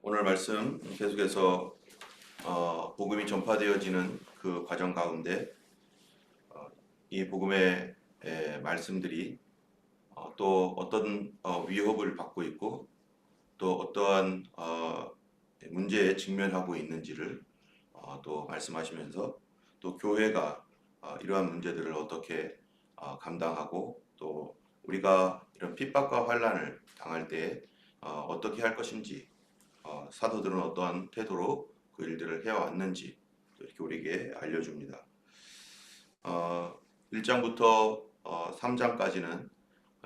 오늘 말씀 계속해서 복음이 전파되어지는 그 과정 가운데 이 복음의 말씀들이 또 어떤 위협을 받고 있고 또 어떠한 문제에 직면하고 있는지를 또 말씀하시면서 또 교회가 이러한 문제들을 어떻게 감당하고 또 우리가 이런 핍박과 환난을 당할 때 어떻게 할 것인지 사도들은 어떠한 태도로 그 일들을 해왔는지 이렇게 우리에게 알려줍니다. 1장부터 3장까지는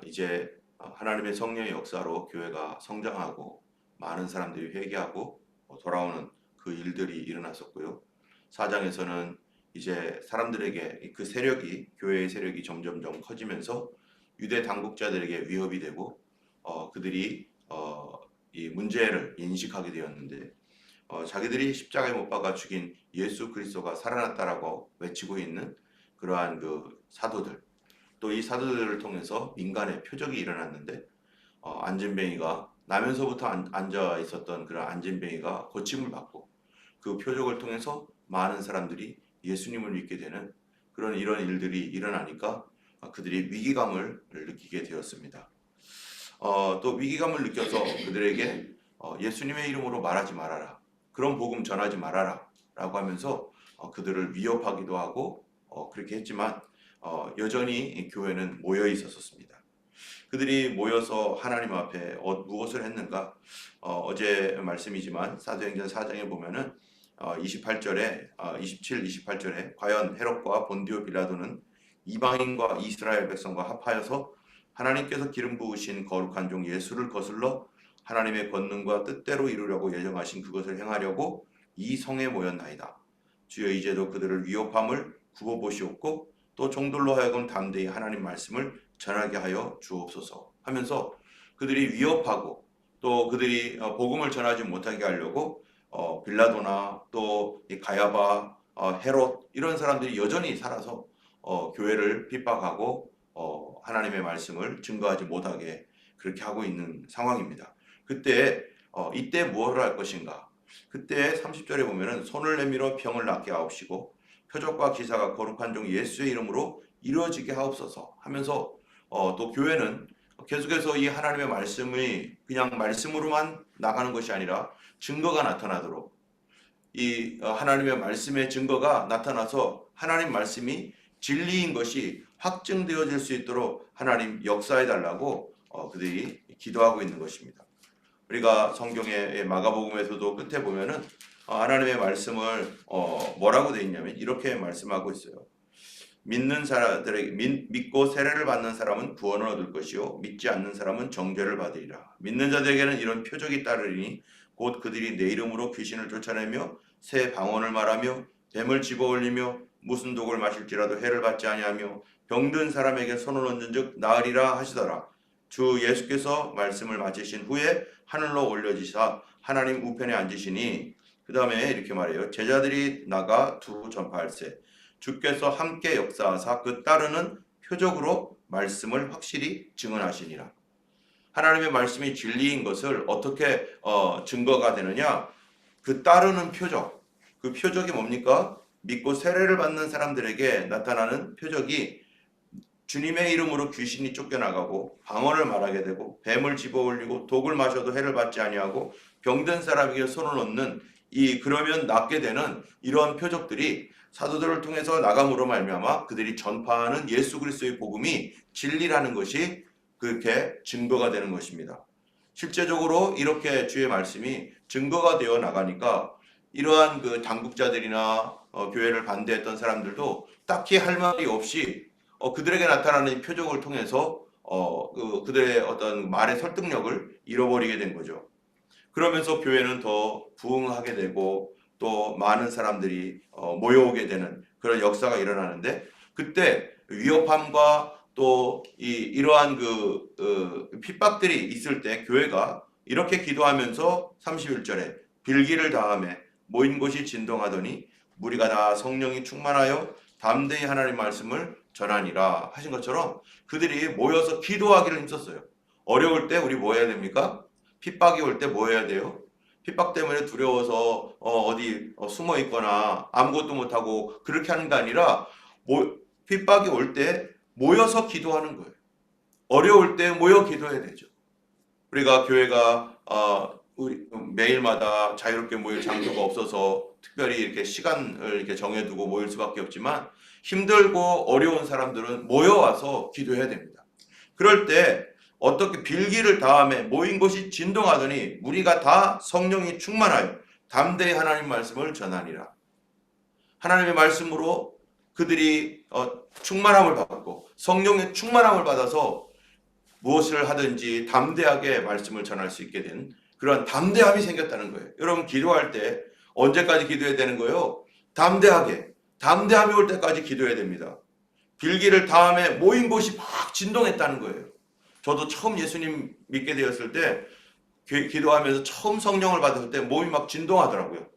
이제 하나님의 성령의 역사로 교회가 성장하고 많은 사람들이 회개하고 돌아오는 그 일들이 일어났었고요. 4장에서는 이제 사람들에게 그 세력이 교회의 세력이 점점점 커지면서 유대 당국자들에게 위협이 되고 그들이 이 문제를 인식하게 되었는데 자기들이 십자가에 못 박아 죽인 예수 그리스도가 살아났다라고 외치고 있는 그러한 그 사도들 또 이 사도들을 통해서 민간의 표적이 일어났는데 안진뱅이가 나면서부터 앉아 있었던 그런 안진뱅이가 고침을 받고 그 표적을 통해서 많은 사람들이 예수님을 믿게 되는 그런 이런 일들이 일어나니까 그들이 위기감을 느끼게 되었습니다. 또 위기감을 느껴서 그들에게 예수님의 이름으로 말하지 말아라. 그런 복음 전하지 말아라. 라고 하면서 그들을 위협하기도 하고 그렇게 했지만 여전히 교회는 모여 있었습니다. 그들이 모여서 하나님 앞에 무엇을 했는가? 어제 말씀이지만 사도행전 4장에 보면은 27, 28절에 과연 헤롯과 본디오 빌라도는 이방인과 이스라엘 백성과 합하여서 하나님께서 기름 부으신 거룩한 종 예수를 거슬러 하나님의 권능과 뜻대로 이루려고 예정하신 그것을 행하려고 이 성에 모였나이다. 주여 이제도 그들을 위협함을 굽어보시옵고 또 종들로 하여금 담대히 하나님 말씀을 전하게 하여 주옵소서 하면서 그들이 위협하고 또 그들이 복음을 전하지 못하게 하려고 빌라도나 또 가야바, 헤롯 이런 사람들이 여전히 살아서 교회를 핍박하고 하나님의 말씀을 증거하지 못하게 그렇게 하고 있는 상황입니다. 그때 이때 무엇을 할 것인가? 그때 30절에 보면은 손을 내밀어 병을 낫게 하옵시고 표적과 기사가 거룩한 종 예수의 이름으로 이루어지게 하옵소서 하면서 또 교회는 계속해서 이 하나님의 말씀이 그냥 말씀으로만 나가는 것이 아니라 증거가 나타나도록 이 하나님의 말씀의 증거가 나타나서 하나님 말씀이 진리인 것이 확증되어질 수 있도록 하나님 역사해 달라고 그들이 기도하고 있는 것입니다. 우리가 성경의 마가복음에서도 끝에 보면은 하나님의 말씀을 뭐라고 되어 있냐면 이렇게 말씀하고 있어요. 믿는 사람들에게 믿고 세례를 받는 사람은 구원을 얻을 것이요 믿지 않는 사람은 정죄를 받으리라. 믿는 자들에게는 이런 표적이 따르리니 곧 그들이 내 이름으로 귀신을 쫓아내며 새 방언을 말하며 뱀을 집어올리며 무슨 독을 마실지라도 해를 받지 아니하며 병든 사람에게 손을 얹은즉 나으리라 하시더라. 주 예수께서 말씀을 마치신 후에 하늘로 올려지사 하나님 우편에 앉으시니 그 다음에 이렇게 말해요. 제자들이 나가 두루 전파할세 주께서 함께 역사하사 그 따르는 표적으로 말씀을 확실히 증언하시니라. 하나님의 말씀이 진리인 것을 어떻게 증거가 되느냐? 그 따르는 표적. 그 표적이 뭡니까? 믿고 세례를 받는 사람들에게 나타나는 표적이 주님의 이름으로 귀신이 쫓겨나가고 방언을 말하게 되고 뱀을 집어올리고 독을 마셔도 해를 받지 아니하고 병든 사람에게 손을 얹는 그러면 낫게 되는 이러한 표적들이 사도들을 통해서 나감으로 말미암아 그들이 전파하는 예수 그리스도의 복음이 진리라는 것이 그렇게 증거가 되는 것입니다. 실제적으로 이렇게 주의 말씀이 증거가 되어 나가니까 이러한 그 당국자들이나 교회를 반대했던 사람들도 딱히 할 말이 없이 그들에게 나타나는 표적을 통해서 그들의 어떤 말의 설득력을 잃어버리게 된 거죠. 그러면서 교회는 더 부흥하게 되고 또 많은 사람들이 모여오게 되는 그런 역사가 일어나는데 그때 위협함과 또 이러한 핍박들이 있을 때 교회가 이렇게 기도하면서 31절에 빌기를 다하며 모인 곳이 진동하더니 무리가 다 성령이 충만하여 담대히 하나님 말씀을 전하니라 하신 것처럼 그들이 모여서 기도하기를 힘썼어요. 어려울 때 우리 뭐 해야 됩니까? 핍박이 올 때 뭐 해야 돼요? 핍박 때문에 두려워서 어디 숨어 있거나 아무것도 못하고 그렇게 하는 게 아니라 핍박이 올 때 모여서 기도하는 거예요. 어려울 때 모여 기도해야 되죠. 우리가 교회가 우리 매일마다 자유롭게 모일 장소가 없어서 특별히 이렇게 시간을 이렇게 정해두고 모일 수밖에 없지만 힘들고 어려운 사람들은 모여와서 기도해야 됩니다. 그럴 때 어떻게 빌기를 다음에 모인 곳이 진동하더니 무리가 다 성령이 충만하여 담대히 하나님 말씀을 전하니라. 하나님의 말씀으로 그들이 충만함을 받고 성령의 충만함을 받아서 무엇을 하든지 담대하게 말씀을 전할 수 있게 된 그런 담대함이 생겼다는 거예요. 여러분 기도할 때 언제까지 기도해야 되는 거예요? 담대함이 올 때까지 기도해야 됩니다. 빌기를 다음에 모인 곳이 막 진동했다는 거예요. 저도 처음 예수님 믿게 되었을 때 기도하면서 처음 성령을 받았을 때 몸이 막 진동하더라고요.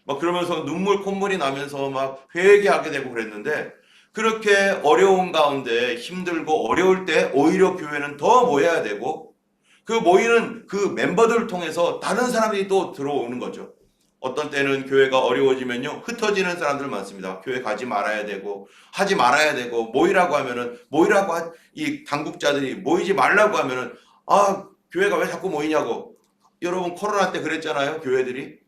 막 그러면서 눈물 콧물이 나면서 막 회개하게 되고 그랬는데 그렇게 어려운 가운데 힘들고 어려울 때 오히려 교회는 더 모여야 되고 그 모이는 그 멤버들을 통해서 다른 사람들이 또 들어오는 거죠. 어떤 때는 교회가 어려워지면요 흩어지는 사람들 많습니다. 교회 가지 말아야 되고 하지 말아야 되고 모이라고 하면은 이 당국자들이 모이지 말라고 하면은 교회가 왜 자꾸 모이냐고. 여러분 코로나 때 그랬잖아요. 교회들이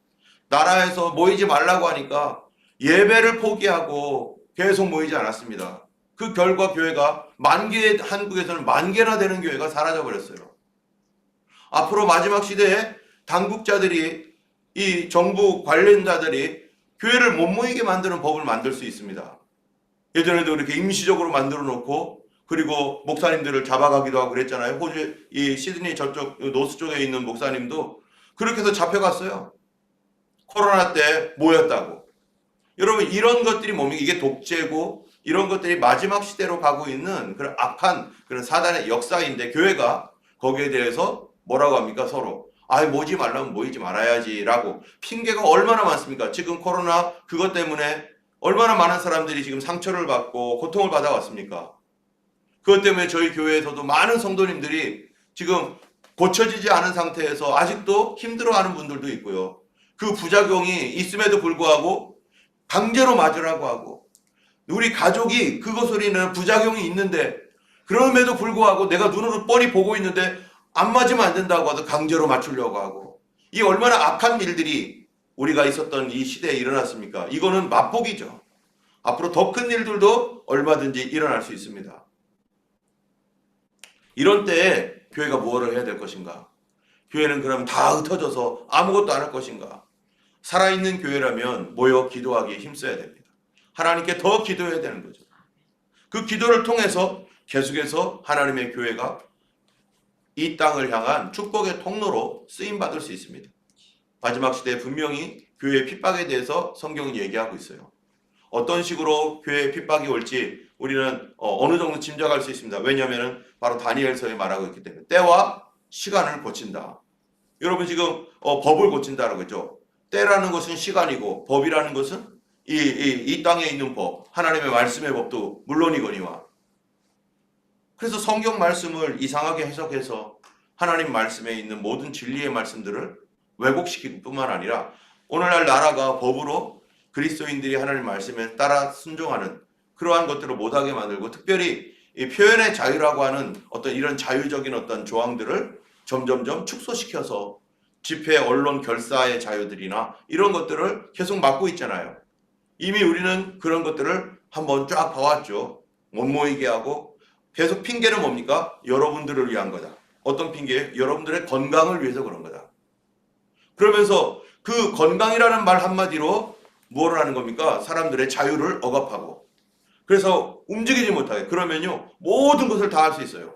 나라에서 모이지 말라고 하니까 예배를 포기하고 계속 모이지 않았습니다. 그 결과 교회가 한국에서는 10,000개나 되는 교회가 사라져 버렸어요. 앞으로 마지막 시대에 당국자들이 이 정부 관련자들이 교회를 못 모이게 만드는 법을 만들 수 있습니다. 예전에도 그렇게 임시적으로 만들어 놓고 그리고 목사님들을 잡아가기도 하고 그랬잖아요. 호주 이 시드니 저쪽 노스 쪽에 있는 목사님도 그렇게 해서 잡혀갔어요. 코로나 때 모였다고. 여러분 이런 것들이 뭡니까? 이게 독재고 이런 것들이 마지막 시대로 가고 있는 그런 악한 그런 사단의 역사인데 교회가 거기에 대해서 뭐라고 합니까? 서로 모이지 말라면 모이지 말아야지라고 핑계가 얼마나 많습니까? 지금 코로나 그것 때문에 얼마나 많은 사람들이 지금 상처를 받고 고통을 받아왔습니까? 그것 때문에 저희 교회에서도 많은 성도님들이 지금 고쳐지지 않은 상태에서 아직도 힘들어하는 분들도 있고요. 그 부작용이 있음에도 불구하고 강제로 맞으라고 하고 우리 가족이 그것을 인한 부작용이 있는데 그럼에도 불구하고 내가 눈으로 뻔히 보고 있는데 안 맞으면 안 된다고 하도 강제로 맞추려고 하고 이 얼마나 악한 일들이 우리가 있었던 이 시대에 일어났습니까? 이거는 맛보기죠. 앞으로 더 큰 일들도 얼마든지 일어날 수 있습니다. 이런 때에 교회가 무엇을 해야 될 것인가? 교회는 그럼 다 흩어져서 아무것도 안 할 것인가? 살아있는 교회라면 모여 기도하기에 힘써야 됩니다. 하나님께 더 기도해야 되는 거죠. 그 기도를 통해서 계속해서 하나님의 교회가 이 땅을 향한 축복의 통로로 쓰임받을 수 있습니다. 마지막 시대에 분명히 교회의 핍박에 대해서 성경은 얘기하고 있어요. 어떤 식으로 교회의 핍박이 올지 우리는 어느 정도 짐작할 수 있습니다. 왜냐하면 바로 다니엘서에 말하고 있기 때문에 때와 시간을 고친다. 여러분 지금 법을 고친다라고 했죠. 때라는 것은 시간이고 법이라는 것은 이 땅에 있는 법, 하나님의 말씀의 법도 물론이거니와. 그래서 성경 말씀을 이상하게 해석해서 하나님 말씀에 있는 모든 진리의 말씀들을 왜곡시킬 뿐만 아니라 오늘날 나라가 법으로 그리스도인들이 하나님 말씀에 따라 순종하는 그러한 것들을 못하게 만들고 특별히 이 표현의 자유라고 하는 어떤 이런 자유적인 어떤 조항들을 점점점 축소시켜서 집회, 언론, 결사의 자유들이나 이런 것들을 계속 막고 있잖아요. 이미 우리는 그런 것들을 한번 쫙 봐왔죠. 못 모이게 하고 계속 핑계는 뭡니까? 여러분들을 위한 거다. 어떤 핑계예요? 여러분들의 건강을 위해서 그런 거다. 그러면서 그 건강이라는 말 한마디로 무엇을 하는 겁니까? 사람들의 자유를 억압하고 그래서 움직이지 못하게 그러면요 모든 것을 다 할 수 있어요.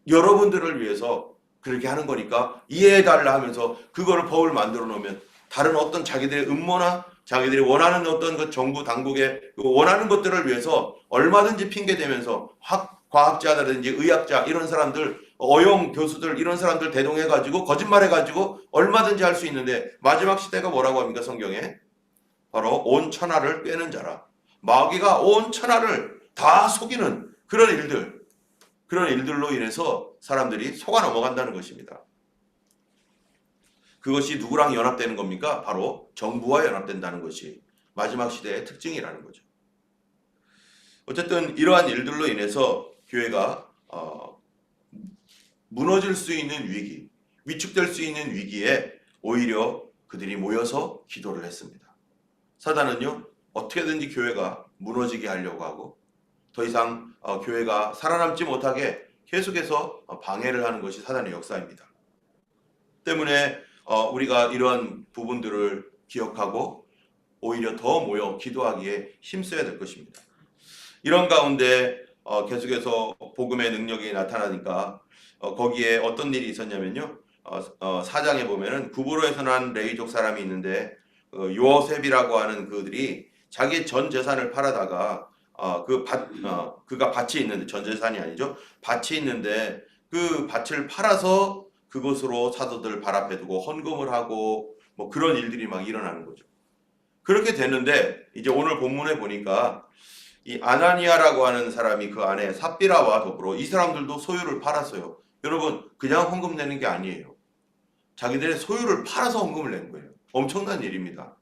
여러분들을 위해서 그렇게 하는 거니까 이해해달라 하면서 그거를 법을 만들어 놓으면 다른 어떤 자기들의 음모나 자기들이 원하는 어떤 그 정부 당국의 원하는 것들을 위해서 얼마든지 핑계대면서 과학자라든지 의학자 이런 사람들 어용 교수들 이런 사람들 대동해가지고 거짓말해가지고 얼마든지 할 수 있는데 마지막 시대가 뭐라고 합니까? 성경에 바로 온 천하를 꿰는 자라. 마귀가 온 천하를 다 속이는 그런 일들로 인해서 사람들이 속아 넘어간다는 것입니다. 그것이 누구랑 연합되는 겁니까? 바로 정부와 연합된다는 것이 마지막 시대의 특징이라는 거죠. 어쨌든 이러한 일들로 인해서 교회가 무너질 수 있는 위기, 위축될 수 있는 위기에 오히려 그들이 모여서 기도를 했습니다. 사단은요, 어떻게든지 교회가 무너지게 하려고 하고 더 이상 교회가 살아남지 못하게 계속해서 방해를 하는 것이 사단의 역사입니다. 때문에 우리가 이러한 부분들을 기억하고 오히려 더 모여 기도하기에 힘써야 될 것입니다. 이런 가운데 계속해서 복음의 능력이 나타나니까 거기에 어떤 일이 있었냐면요. 4장에 보면은 구브로에서 난 레위족 사람이 있는데 요셉이라고 하는 그들이 자기 전 재산을 팔아다가 그가 밭이 있는데, 전 재산이 아니죠. 밭이 있는데 그 밭을 팔아서 그곳으로 사도들 발 앞에 두고 헌금을 하고 뭐 그런 일들이 막 일어나는 거죠. 그렇게 됐는데 이제 오늘 본문에 보니까 이 아나니아라고 하는 사람이 그 안에 삽비라와 더불어 이 사람들도 소유를 팔았어요. 여러분, 그냥 헌금 내는 게 아니에요. 자기들의 소유를 팔아서 헌금을 낸 거예요. 엄청난 일입니다.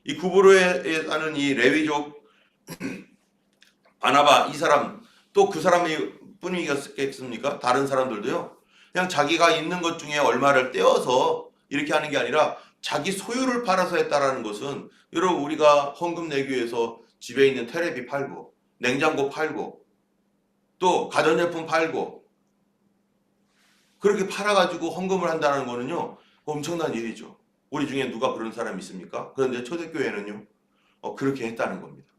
이 구브로에 사는 이 레위족 바나바, 이 사람, 또 그 사람이 뿐이겠습니까? 다른 사람들도요. 그냥 자기가 있는 것 중에 얼마를 떼어서 이렇게 하는 게 아니라 자기 소유를 팔아서 했다라는 것은, 여러분, 우리가 헌금 내기 위해서 집에 있는 테레비 팔고 냉장고 팔고 또 가전제품 팔고 그렇게 팔아가지고 헌금을 한다는 거는요, 엄청난 일이죠. 우리 중에 누가 그런 사람이 있습니까? 그런데 초대교회는요, 그렇게 했다는 겁니다.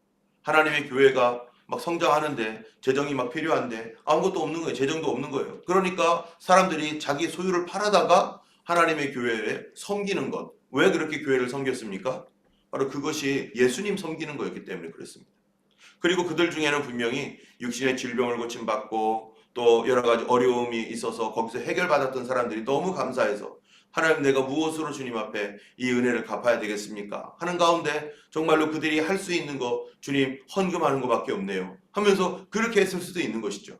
하나님의 교회가 막 성장하는데, 재정이 막 필요한데 아무것도 없는 거예요. 재정도 없는 거예요. 그러니까 사람들이 자기 소유를 팔아다가 하나님의 교회에 섬기는 것. 왜 그렇게 교회를 섬겼습니까? 바로 그것이 예수님 섬기는 거였기 때문에 그랬습니다. 그리고 그들 중에는 분명히 육신의 질병을 고침받고 또 여러 가지 어려움이 있어서 거기서 해결받았던 사람들이 너무 감사해서, 하나님, 내가 무엇으로 주님 앞에 이 은혜를 갚아야 되겠습니까? 하는 가운데 정말로 그들이 할 수 있는 거, 주님, 헌금하는 것밖에 없네요 하면서 그렇게 했을 수도 있는 것이죠.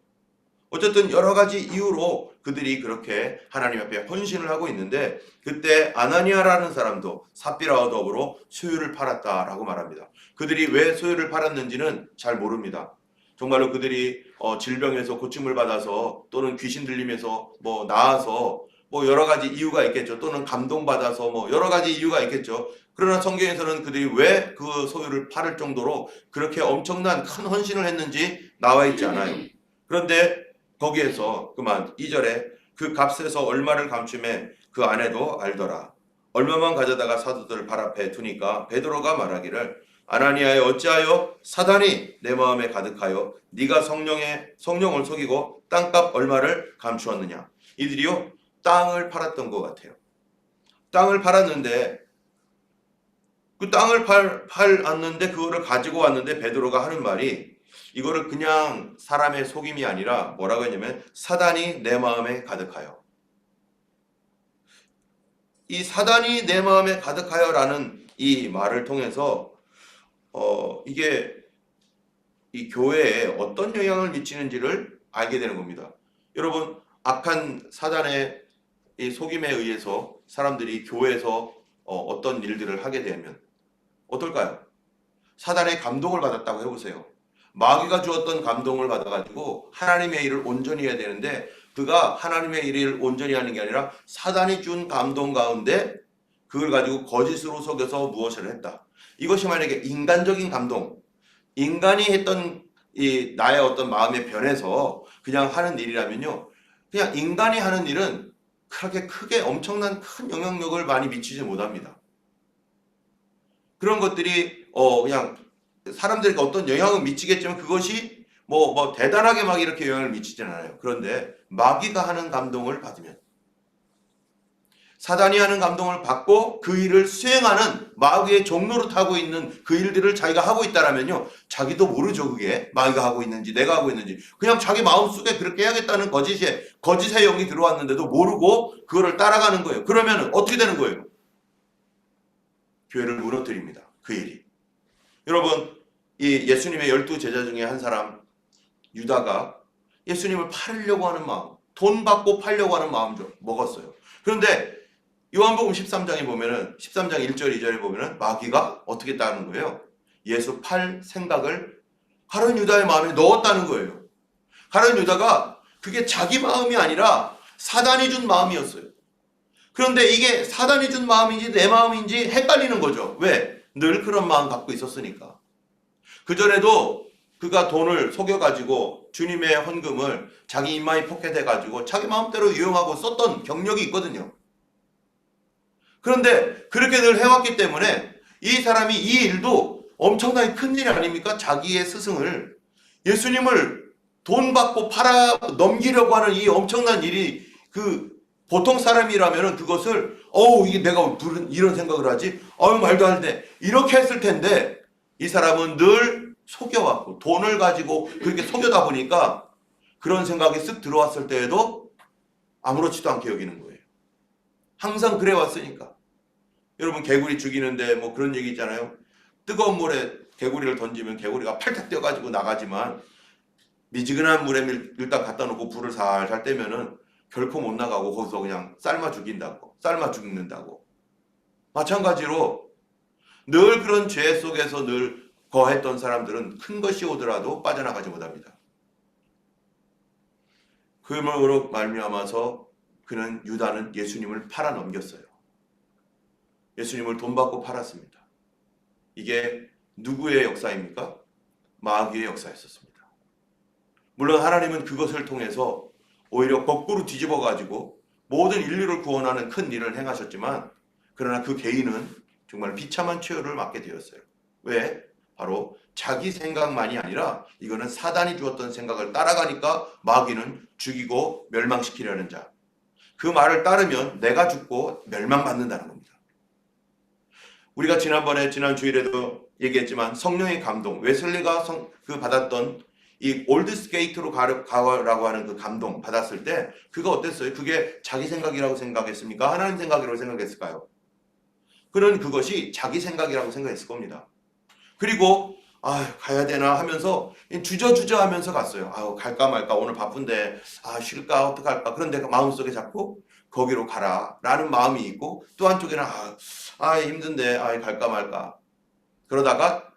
어쨌든 여러 가지 이유로 그들이 그렇게 하나님 앞에 헌신을 하고 있는데, 그때 아나니아라는 사람도 삽비라와 더불어 소유를 팔았다라고 말합니다. 그들이 왜 소유를 팔았는지는 잘 모릅니다. 정말로 그들이 질병에서 고침을 받아서 또는 귀신 들림에서 뭐 나아서 뭐 여러 가지 이유가 있겠죠. 또는 감동받아서 뭐 여러 가지 이유가 있겠죠. 그러나 성경에서는 그들이 왜 그 소유를 팔을 정도로 그렇게 엄청난 큰 헌신을 했는지 나와 있지 않아요. 그런데 거기에서 그만 2절에 그 값에서 얼마를 감춤해 그 아내도 알더라. 얼마만 가져다가 사도들 발 앞에 두니까 베드로가 말하기를, 아나니아여, 어찌하여 사단이 내 마음에 가득하여 네가 성령을 속이고 땅값 얼마를 감추었느냐. 이들이요, 땅을 팔았던 것 같아요. 땅을 팔았는데, 그 땅을 팔았는데 그거를 가지고 왔는데 베드로가 하는 말이, 이거를 그냥 사람의 속임이 아니라 뭐라고 했냐면 사단이 내 마음에 가득하여. 이 사단이 내 마음에 가득하여라는 이 말을 통해서 이게 이 교회에 어떤 영향을 미치는지를 알게 되는 겁니다. 여러분, 악한 사단의 이 속임에 의해서 사람들이 교회에서 어떤 일들을 하게 되면 어떨까요? 사단의 감동을 받았다고 해보세요. 마귀가 주었던 감동을 받아가지고 하나님의 일을 온전히 해야 되는데, 그가 하나님의 일을 온전히 하는 게 아니라 사단이 준 감동 가운데 그걸 가지고 거짓으로 속여서 무엇을 했다. 이것이 만약에 인간적인 감동, 인간이 했던 이 나의 어떤 마음의 변에서 그냥 하는 일이라면요, 그냥 인간이 하는 일은 그렇게 크게 엄청난 큰 영향력을 많이 미치지 못합니다. 그런 것들이 그냥 사람들에게 어떤 영향을 미치겠지만 그것이 뭐 대단하게 막 이렇게 영향을 미치지는 않아요. 그런데 마귀가 하는 감동을 받으면, 사단이 하는 감동을 받고 그 일을 수행하는 마귀의 종로를 타고 있는 그 일들을 자기가 하고 있다라면요, 자기도 모르죠. 그게 마귀가 하고 있는지 내가 하고 있는지. 그냥 자기 마음속에 그렇게 해야겠다는 거짓의 영이 들어왔는데도 모르고 그거를 따라가는 거예요. 그러면 어떻게 되는 거예요? 교회를 무너뜨립니다. 그 일이. 여러분, 이 예수님의 12제자 중에 한 사람 유다가 예수님을 팔려고 하는 마음, 돈 받고 팔려고 하는 마음 좀 먹었어요. 그런데 요한복음 13장에 보면은 13장 1절 2절에 보면은 마귀가 어떻게 했다는 거예요? 예수 팔 생각을 가룟 유다의 마음에 넣었다는 거예요. 가룟 유다가 그게 자기 마음이 아니라 사단이 준 마음이었어요. 그런데 이게 사단이 준 마음인지 내 마음인지 헷갈리는 거죠. 왜? 늘 그런 마음 갖고 있었으니까. 그전에도 그가 돈을 속여가지고 주님의 헌금을 자기 입마에 포켓해가지고 자기 마음대로 이용하고 썼던 경력이 있거든요. 그런데 그렇게 늘 해왔기 때문에 이 사람이 이 일도 엄청나게 큰 일 아닙니까? 자기의 스승을, 예수님을 돈 받고 팔아 넘기려고 하는 이 엄청난 일이, 그 보통 사람이라면 그것을 이게 내가 무슨 이런 생각을 하지? 말도 안 돼. 이렇게 했을 텐데 이 사람은 늘 속여왔고 돈을 가지고 그렇게 속여다 보니까 그런 생각이 쓱 들어왔을 때에도 아무렇지도 않게 여기는 거예요. 항상 그래 왔으니까. 여러분, 개구리 죽이는데 뭐 그런 얘기 있잖아요. 뜨거운 물에 개구리를 던지면 개구리가 팔짝 뛰어가지고 나가지만 미지근한 물에 일단 갖다 놓고 불을 살살 떼면은 결코 못 나가고 거기서 그냥 삶아 죽는다고. 마찬가지로 늘 그런 죄 속에서 늘 거했던 사람들은 큰 것이 오더라도 빠져나가지 못합니다. 그러므로 말미암아서 그는, 유다는 예수님을 팔아 넘겼어요. 예수님을 돈 받고 팔았습니다. 이게 누구의 역사입니까? 마귀의 역사였었습니다. 물론 하나님은 그것을 통해서 오히려 거꾸로 뒤집어가지고 모든 인류를 구원하는 큰 일을 행하셨지만, 그러나 그 개인은 정말 비참한 최후를 맞게 되었어요. 왜? 바로 자기 생각만이 아니라 이거는 사단이 주었던 생각을 따라가니까 마귀는 죽이고 멸망시키려는 자. 그 말을 따르면 내가 죽고 멸망받는다는 겁니다. 우리가 지난 주일에도 얘기했지만 성령의 감동, 웨슬리가 받았던 이 올드스게이트로 가라고 하는 그 감동 받았을 때 그가 어땠어요? 그게 자기 생각이라고 생각했습니까? 하나님 생각이라고 생각했을까요? 그는 그것이 자기 생각이라고 생각했을 겁니다. 그리고 가야 되나 하면서 주저주저 하면서 갔어요. 갈까 말까, 오늘 바쁜데 쉴까 어떡할까. 그런데 마음속에 자꾸 거기로 가라 라는 마음이 있고, 또 한쪽에는 힘든데 갈까 말까. 그러다가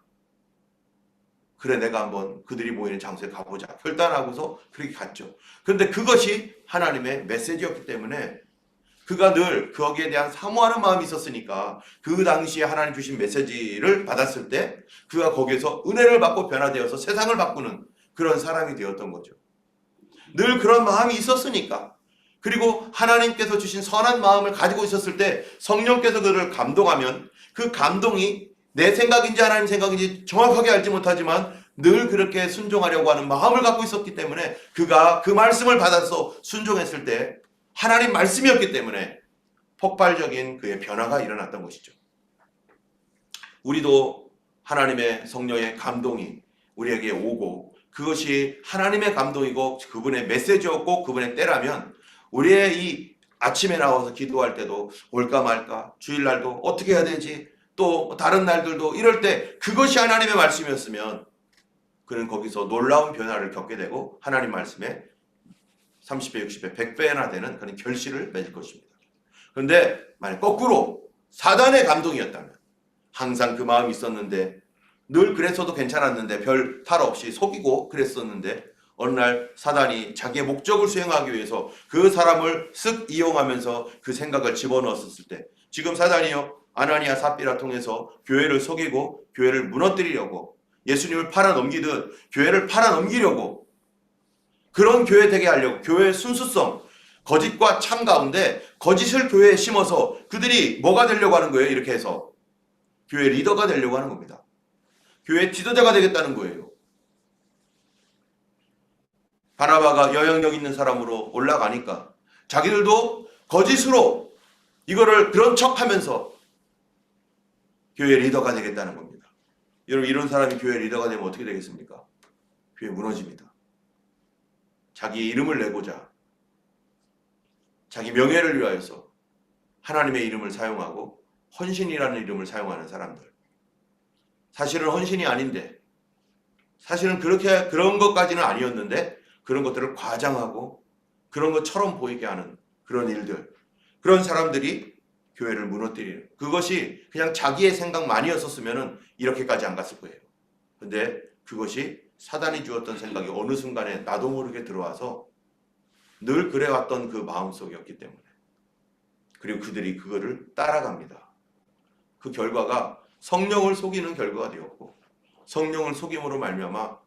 그래, 내가 한번 그들이 모이는 장소에 가보자 결단하고서 그렇게 갔죠. 그런데 그것이 하나님의 메시지였기 때문에 그가 늘 거기에 대한 사모하는 마음이 있었으니까 그 당시에 하나님 주신 메시지를 받았을 때 그가 거기에서 은혜를 받고 변화되어서 세상을 바꾸는 그런 사람이 되었던 거죠. 늘 그런 마음이 있었으니까. 그리고 하나님께서 주신 선한 마음을 가지고 있었을 때 성령께서 그를 감동하면 그 감동이 내 생각인지 하나님 생각인지 정확하게 알지 못하지만 늘 그렇게 순종하려고 하는 마음을 갖고 있었기 때문에 그가 그 말씀을 받아서 순종했을 때 하나님 말씀이었기 때문에 폭발적인 그의 변화가 일어났던 것이죠. 우리도 하나님의 성령의 감동이 우리에게 오고 그것이 하나님의 감동이고 그분의 메시지였고 그분의 때라면 우리의 이 아침에 나와서 기도할 때도 올까 말까, 주일날도 어떻게 해야 되지, 또 다른 날들도 이럴 때 그것이 하나님의 말씀이었으면 그는 거기서 놀라운 변화를 겪게 되고 하나님 말씀에 30배, 60배, 100배나 되는 그런 결실을 맺을 것입니다. 그런데 만약 거꾸로 사단의 감동이었다면, 항상 그 마음이 있었는데 늘 그랬어도 괜찮았는데 별 탈 없이 속이고 그랬었는데 어느 날 사단이 자기의 목적을 수행하기 위해서 그 사람을 쓱 이용하면서 그 생각을 집어넣었을 때, 지금 사단이요 아나니아 삽비라 통해서 교회를 속이고 교회를 무너뜨리려고, 예수님을 팔아넘기듯 교회를 팔아넘기려고, 그런 교회 되게 하려고, 교회의 순수성, 거짓과 참 가운데 거짓을 교회에 심어서 그들이 뭐가 되려고 하는 거예요? 이렇게 해서 교회 리더가 되려고 하는 겁니다. 교회 지도자가 되겠다는 거예요. 바나바가 영향력 있는 사람으로 올라가니까 자기들도 거짓으로 이거를 그런 척하면서 교회 리더가 되겠다는 겁니다. 여러분, 이런 사람이 교회 리더가 되면 어떻게 되겠습니까? 교회 무너집니다. 자기 이름을 내고자, 자기 명예를 위하여서 하나님의 이름을 사용하고 헌신이라는 이름을 사용하는 사람들. 사실은 헌신이 아닌데, 사실은 그런 것까지는 아니었는데 그런 것들을 과장하고 그런 것처럼 보이게 하는 그런 일들, 그런 사람들이 교회를 무너뜨리는, 그것이 그냥 자기의 생각만이었었으면 이렇게까지 안 갔을 거예요. 근데 그것이 사단이 주었던 생각이 어느 순간에 나도 모르게 들어와서 늘 그래왔던 그 마음속이었기 때문에, 그리고 그들이 그거를 따라갑니다. 그 결과가 성령을 속이는 결과가 되었고, 성령을 속임으로 말미암아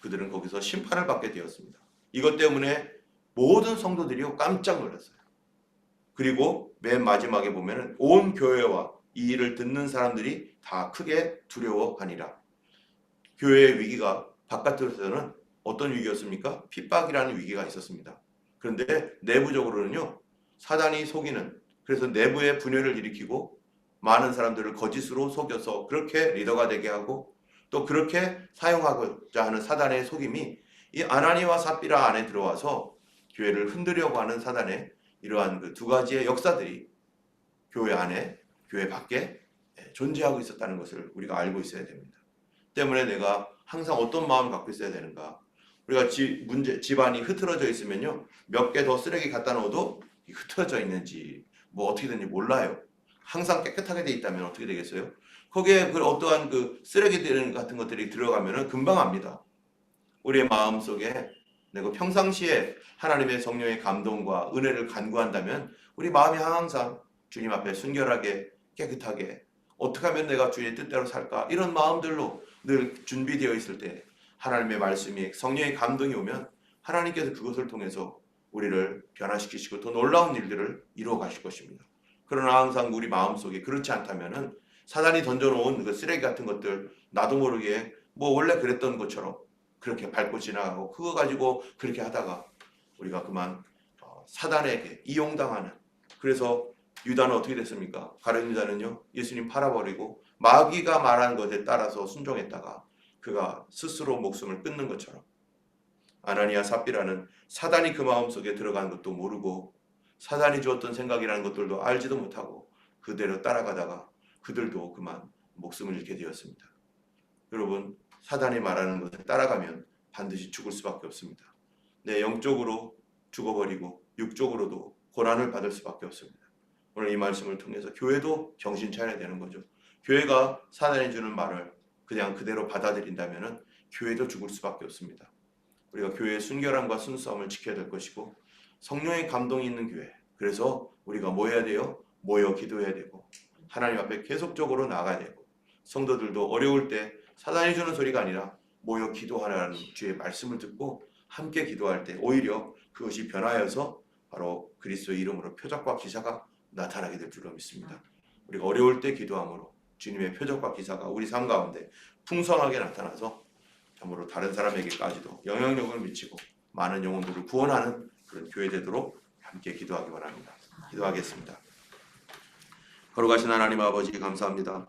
그들은 거기서 심판을 받게 되었습니다. 이것 때문에 모든 성도들이요 깜짝 놀랐어요. 그리고 맨 마지막에 보면은 온 교회와 이 일을 듣는 사람들이 다 크게 두려워하니라. 교회의 위기가 바깥으로서는 어떤 위기였습니까? 핍박이라는 위기가 있었습니다. 그런데 내부적으로는요, 사단이 속이는, 그래서 내부의 분열을 일으키고 많은 사람들을 거짓으로 속여서 그렇게 리더가 되게 하고 또 그렇게 사용하고자 하는 사단의 속임이 이 아나니와 삽비라 안에 들어와서 교회를 흔들려고 하는 사단의 이러한 그 두 가지의 역사들이 교회 안에, 교회 밖에 존재하고 있었다는 것을 우리가 알고 있어야 됩니다. 때문에 내가 항상 어떤 마음을 갖고 있어야 되는가? 우리가 집안이 흐트러져 있으면요, 몇 개 더 쓰레기 갖다 넣어도 흐트러져 있는지 뭐 어떻게든지 몰라요. 항상 깨끗하게 돼 있다면 어떻게 되겠어요? 거기에 그 어떠한 그 쓰레기들 같은 것들이 들어가면은 금방 압니다. 우리의 마음 속에 내가 평상시에 하나님의 성령의 감동과 은혜를 간구한다면 우리 마음이 항상 주님 앞에 순결하게 깨끗하게, 어떻게 하면 내가 주의 뜻대로 살까, 이런 마음들로 늘 준비되어 있을 때 하나님의 말씀이, 성령의 감동이 오면 하나님께서 그것을 통해서 우리를 변화시키시고 더 놀라운 일들을 이루어 가실 것입니다. 그러나 항상 우리 마음속에 그렇지 않다면은 사단이 던져놓은 그 쓰레기 같은 것들 나도 모르게 뭐 원래 그랬던 것처럼 그렇게 밟고 지나가고 그거 가지고 그렇게 하다가 우리가 그만 사단에게 이용당하는, 그래서 유다는 어떻게 됐습니까? 가룟 유다는요, 예수님 팔아버리고 마귀가 말한 것에 따라서 순종했다가 그가 스스로 목숨을 끊는 것처럼, 아나니아 삽비라는 사단이 그 마음속에 들어간 것도 모르고 사단이 주었던 생각이라는 것들도 알지도 못하고 그대로 따라가다가 그들도 그만 목숨을 잃게 되었습니다. 여러분, 사단이 말하는 것을 따라가면 반드시 죽을 수밖에 없습니다. 내 영적으로 죽어버리고 육적으로도 고난을 받을 수밖에 없습니다. 오늘 이 말씀을 통해서 교회도 정신 차려야 되는 거죠. 교회가 사단이 주는 말을 그냥 그대로 받아들인다면 교회도 죽을 수밖에 없습니다. 우리가 교회의 순결함과 순수함을 지켜야 될 것이고, 성령의 감동이 있는 교회, 그래서 우리가 뭐 해야 돼요? 모여 기도해야 되고 하나님 앞에 계속적으로 나가야 되고, 성도들도 어려울 때 사단이 주는 소리가 아니라 모여 기도하라는 주의 말씀을 듣고 함께 기도할 때 오히려 그것이 변화여서 바로 그리스도의 이름으로 표적과 기사가 나타나게 될 줄로 믿습니다. 우리가 어려울 때 기도함으로 주님의 표적과 기사가 우리 삶 가운데 풍성하게 나타나서 참으로 다른 사람에게까지도 영향력을 미치고 많은 영혼들을 구원하는 그런 교회 되도록 함께 기도하기 바랍니다. 기도하겠습니다. 거룩하신 하나님 아버지, 감사합니다.